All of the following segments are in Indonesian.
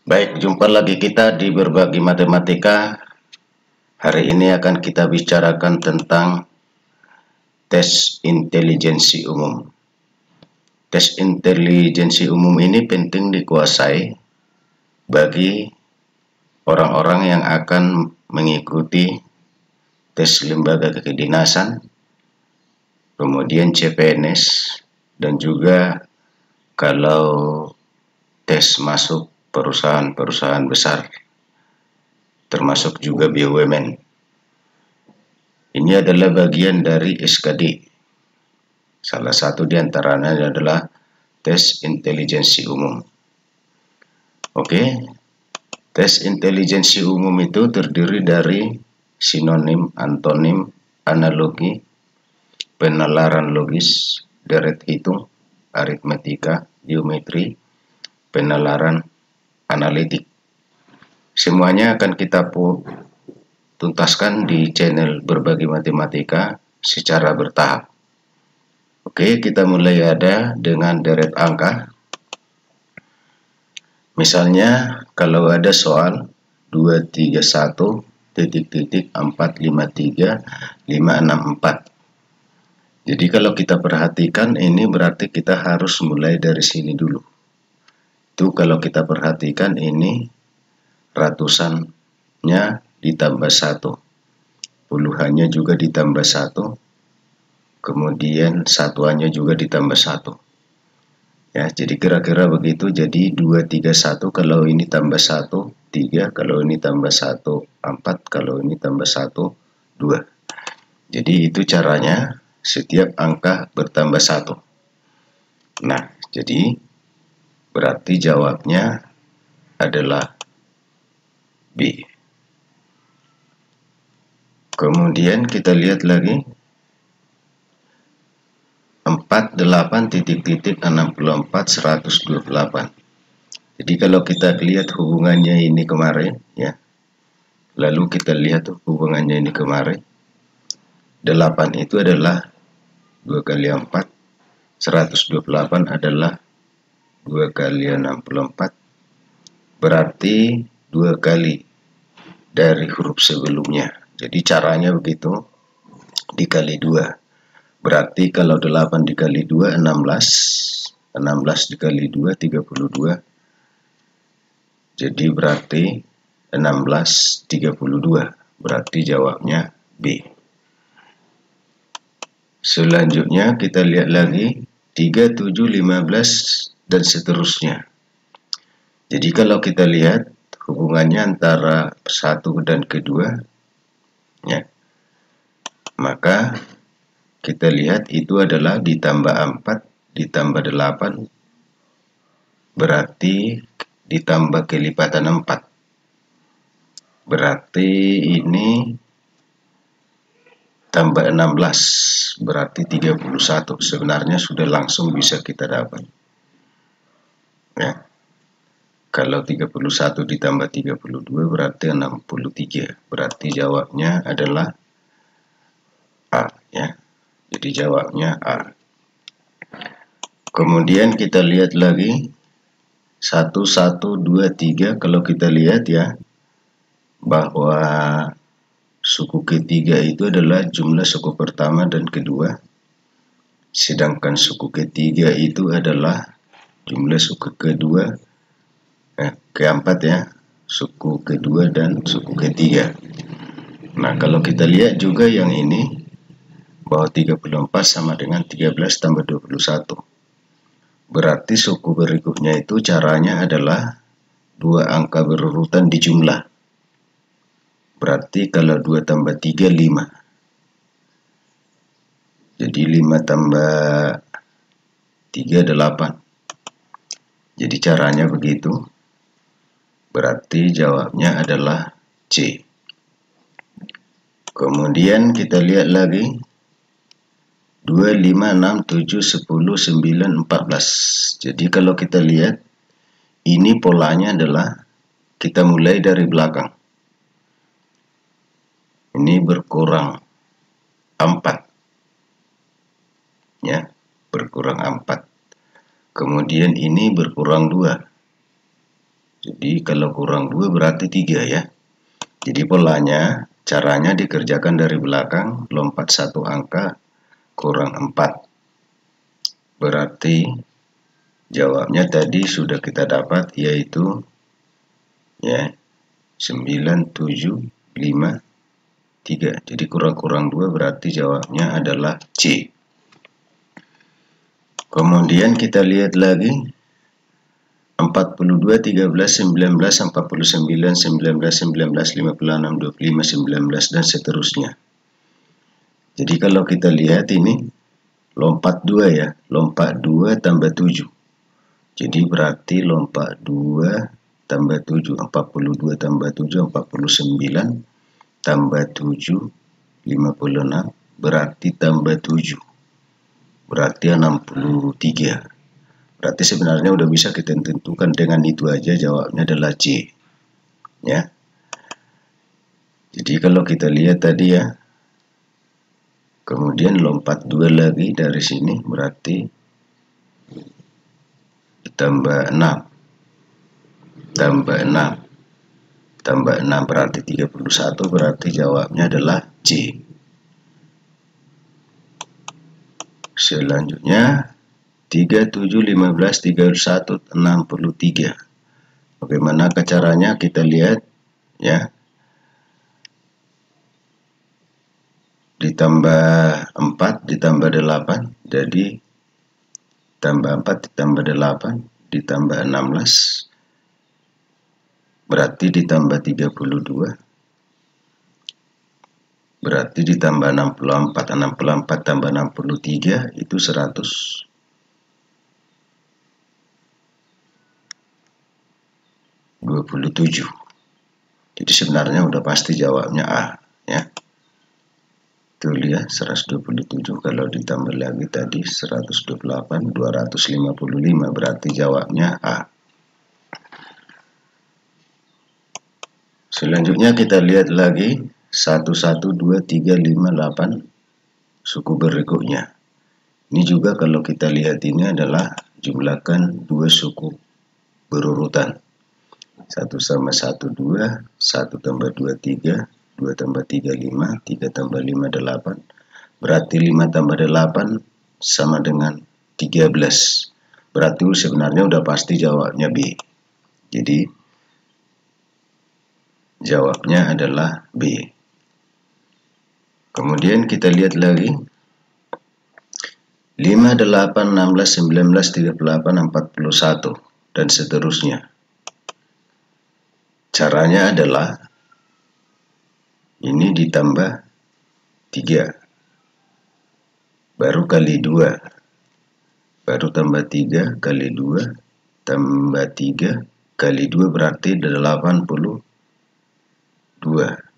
Baik, jumpa lagi kita di Berbagi Matematika. Hari ini akan kita bicarakan tentang tes intelijensi umum. Tes intelijensi umum ini penting dikuasai bagi orang-orang yang akan mengikuti tes lembaga kedinasan, kemudian CPNS, dan juga kalau tes masuk perusahaan-perusahaan besar, termasuk juga BUMN. Ini adalah bagian dari SKD. Salah satu di antaranya adalah tes intelijensi umum. Oke, tes intelijensi umum itu terdiri dari sinonim, antonim, analogi, penalaran logis, deret hitung, aritmetika, geometri, penalaran analitik. Semuanya akan kita tuntaskan di channel Berbagi Matematika secara bertahap. Oke, kita mulai dengan deret angka. Misalnya kalau ada soal 231.453.564. Jadi kalau kita perhatikan ini berarti kita harus mulai dari sini dulu. Itu kalau kita perhatikan ini ratusannya ditambah 1, puluhannya juga ditambah 1, kemudian satuannya juga ditambah 1. Ya, jadi kira-kira begitu. Jadi 231 kalau ini tambah 1, 3, kalau ini tambah 1, 4, kalau ini tambah 1, 2. Jadi itu caranya setiap angka bertambah 1. Nah, jadi berarti jawabnya adalah B. Kemudian kita lihat lagi 48.64.128. Jadi kalau kita lihat hubungannya ini kemarin ya. Lalu kita lihat hubungannya ini kemarin. 8 itu adalah 2 kali 4. 128 adalah 2 kali 64. Berarti 2 kali dari huruf sebelumnya. Jadi caranya begitu, dikali 2. Berarti kalau 8 dikali 2, 16. 16 dikali 2, 32. Jadi berarti 16, 32. Berarti jawabnya B. Selanjutnya kita lihat lagi 3, 7, 15, dan seterusnya. Jadi kalau kita lihat hubungannya antara 1 dan kedua, ya, maka kita lihat itu adalah ditambah 4 ditambah 8 berarti ditambah kelipatan 4. Berarti ini tambah 16 berarti 31. Sebenarnya sudah langsung bisa kita dapat. Ya. Kalau 31 ditambah 32 berarti 63. Berarti jawabnya adalah A, ya. Jadi jawabnya A. Kemudian kita lihat lagi 1, 1, 2, 3. Kalau kita lihat ya, bahwa suku ketiga itu adalah jumlah suku pertama dan kedua. Sedangkan suku ketiga itu adalah jumlah suku kedua, keempat ya, suku kedua dan suku ketiga. Nah, kalau kita lihat juga yang ini, bahwa 34 sama dengan 13 tambah 21. Berarti suku berikutnya itu caranya adalah 2 angka berurutan dijumlah. Berarti kalau 2 tambah 3, 5. Jadi 5 tambah 3, 8. Jadi caranya begitu. Berarti jawabnya adalah C. Kemudian kita lihat lagi 2, 5, 6, 7, 10, 9, 14. Jadi kalau kita lihat ini polanya adalah kita mulai dari belakang. Ini berkurang 4. Ya, berkurang 4. Kemudian ini berkurang 2. Jadi kalau kurang 2 berarti 3 ya. Jadi polanya, caranya dikerjakan dari belakang, lompat satu angka, kurang 4. Berarti jawabnya tadi sudah kita dapat, yaitu ya 9753. Jadi kurang 2 berarti jawabnya adalah C. Kemudian kita lihat lagi 42, 13, 19, 49, 19, 19, 56, 25, 19, dan seterusnya. Jadi kalau kita lihat ini lompat 2 ya, lompat 2 tambah 7. Jadi berarti lompat 2 tambah 7, 42 tambah 7, 49 tambah 7, 56, berarti tambah 7, berarti 63. Berarti sebenarnya udah bisa kita tentukan dengan itu aja, jawabnya adalah C. Ya. Jadi kalau kita lihat tadi ya, kemudian lompat 2 lagi dari sini, berarti ditambah 6. Tambah 6. Tambah 6 berarti 31, berarti jawabnya adalah C. Selanjutnya 37, 15, 31, 63. Bagaimana caranya? Kita lihat ya. Ditambah 4 ditambah 8, jadi tambah 4 ditambah 8 ditambah 16, berarti ditambah 32, berarti ditambah 64. 64 tambah 63 itu 127. Jadi sebenarnya udah pasti jawabnya A ya. Tuh lihat 127 kalau ditambah lagi tadi 128, 255, berarti jawabnya A. Selanjutnya kita lihat lagi 1, 1, 2, 3, 5, 8 suku berikutnya. Ini juga kalau kita lihat ini adalah jumlahkan 2 suku berurutan. 1 sama 1, 2, 1 tambah 2, 3, 2 tambah 3, 5, 3 tambah 5, 8. Berarti 5 tambah 8 sama dengan 13. Berarti sebenarnya udah pasti jawabnya B. Jadi jawabnya adalah B. Kemudian kita lihat lagi 5, 8, 16, 19, 38, 41, dan seterusnya. Caranya adalah ini ditambah 3, baru kali 2, baru tambah 3 kali 2, tambah 3 kali 2 berarti 82.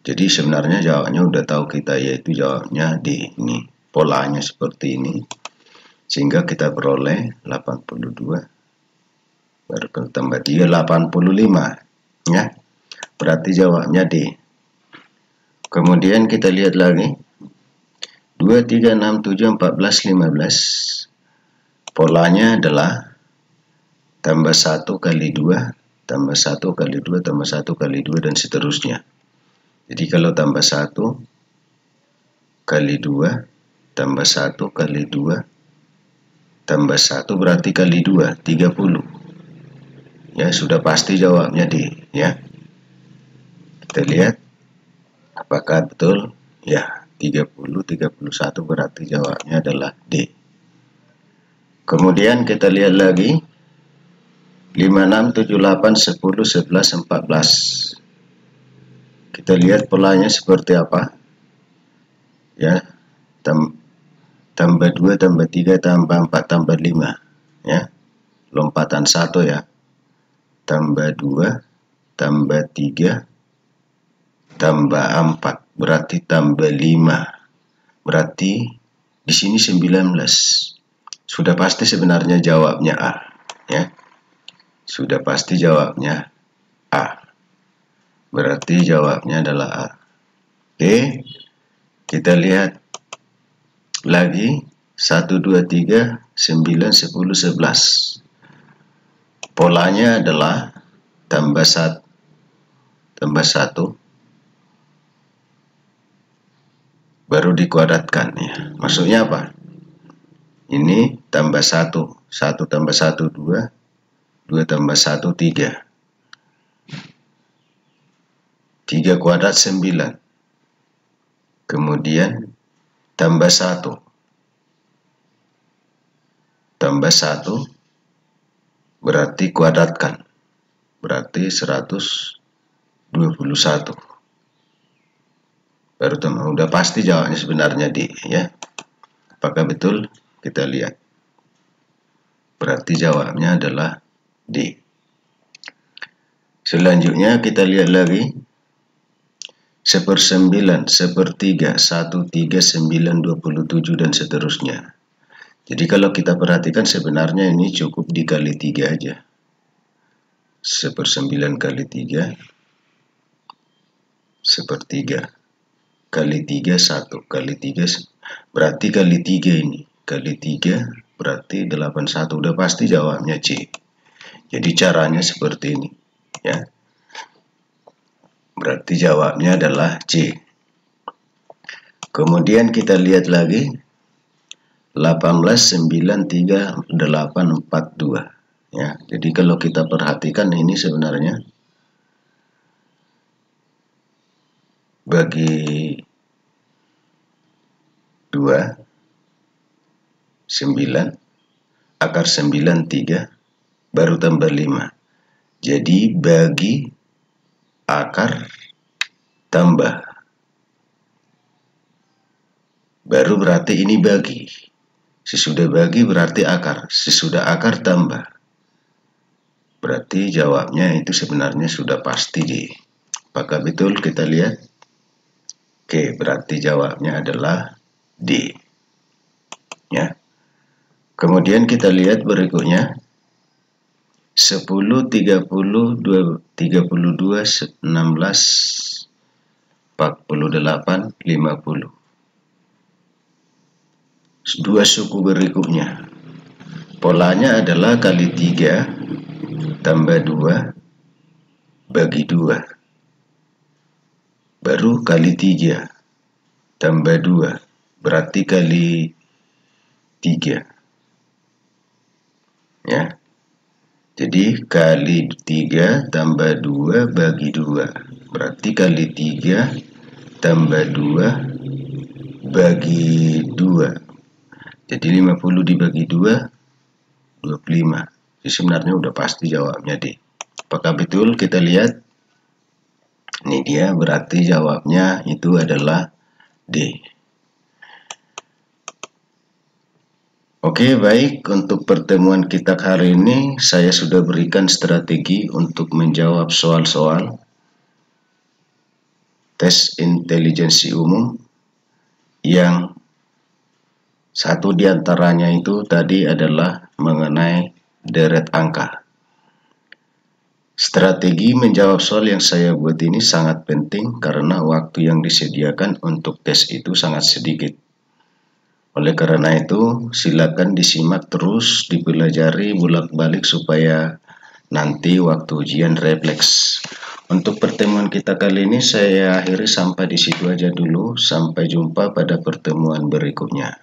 Jadi sebenarnya jawabnya udah tahu kita, yaitu jawabnya D. Ini polanya seperti ini, sehingga kita peroleh 82 baru tambah 3, 85 ya. Berarti jawabnya D. Kemudian kita lihat lagi 2, 3, 6, 7, 14, 15. Polanya adalah tambah 1 kali 2, tambah 1 kali 2, tambah 1 kali 2, dan seterusnya. Jadi kalau tambah 1 kali 2, tambah 1 kali 2, tambah 1 berarti kali 2, 30. Ya, sudah pasti jawabnya D ya. Kita lihat apakah betul ya. 30, 31 berarti jawabnya adalah D. Kemudian kita lihat lagi 5, 6, 7, 8, 10, 11, 14. Kita lihat polanya seperti apa ya. Tambah 2, tambah 3, tambah 4, tambah 5 ya. Lompatan 1 ya. Tambah 2, tambah 3, tambah 4, berarti tambah 5. Berarti di sini 19. Sudah pasti sebenarnya jawabnya A ya. Sudah pasti jawabnya A. Berarti jawabnya adalah A. Oke. Kita lihat lagi 1, 2, 3, 9, 10, 11. Polanya adalah tambah 1 baru dikuadratkan ya. Maksudnya apa? Ini tambah 1, 1 tambah 1 2, 2 tambah 1 3. 3 kuadrat 9. Kemudian tambah 1. Tambah 1 berarti kuadratkan. Berarti 121. Baru teman, udah pasti jawabnya sebenarnya D ya. Apakah betul? Kita lihat. Berarti jawabnya adalah D. Selanjutnya kita lihat lagi. 1/9, 1/3, 1/3, 9, 27 dan seterusnya. Jadi kalau kita perhatikan sebenarnya ini cukup dikali 3 aja. 1/9 kali 3, 1/3 kali 3, 1 kali 3, berarti kali 3 ini. Kali 3 berarti 81, udah pasti jawabnya C. Jadi caranya seperti ini ya. Berarti jawabnya adalah C. Kemudian kita lihat lagi 18, 9, 3, 8, 4, 2 ya. Jadi kalau kita perhatikan ini sebenarnya bagi 2 9, akar 9 3, baru tambah 5. Jadi bagi akar tambah, baru berarti ini bagi. Sesudah bagi berarti akar, sesudah akar tambah. Berarti jawabnya itu sebenarnya sudah pasti D. Apakah betul? Kita lihat. Oke, berarti jawabnya adalah D. Ya. Kemudian kita lihat berikutnya. 10, 30, 32, 16, 48, 50. Dua suku berikutnya. Polanya adalah kali 3 tambah 2 bagi 2. Baru kali 3 tambah 2 berarti kali 3. Ya. Jadi kali 3 tambah 2 bagi 2 berarti kali 3 tambah 2 bagi 2. Jadi 50 dibagi 2 25. Jadi sebenarnya udah pasti jawabnya D. Apakah betul? Kita lihat. Ini dia, berarti jawabnya itu adalah D. Oke, baik. Untuk pertemuan kita hari ini, saya sudah berikan strategi untuk menjawab soal-soal tes intelijensi umum yang satu diantaranya itu tadi adalah mengenai deret angka. Strategi menjawab soal yang saya buat ini sangat penting karena waktu yang disediakan untuk tes itu sangat sedikit. Oleh karena itu, silakan disimak terus, dipelajari bolak-balik supaya nanti waktu ujian refleks. Untuk pertemuan kita kali ini saya akhiri sampai di situ aja dulu. Sampai jumpa pada pertemuan berikutnya.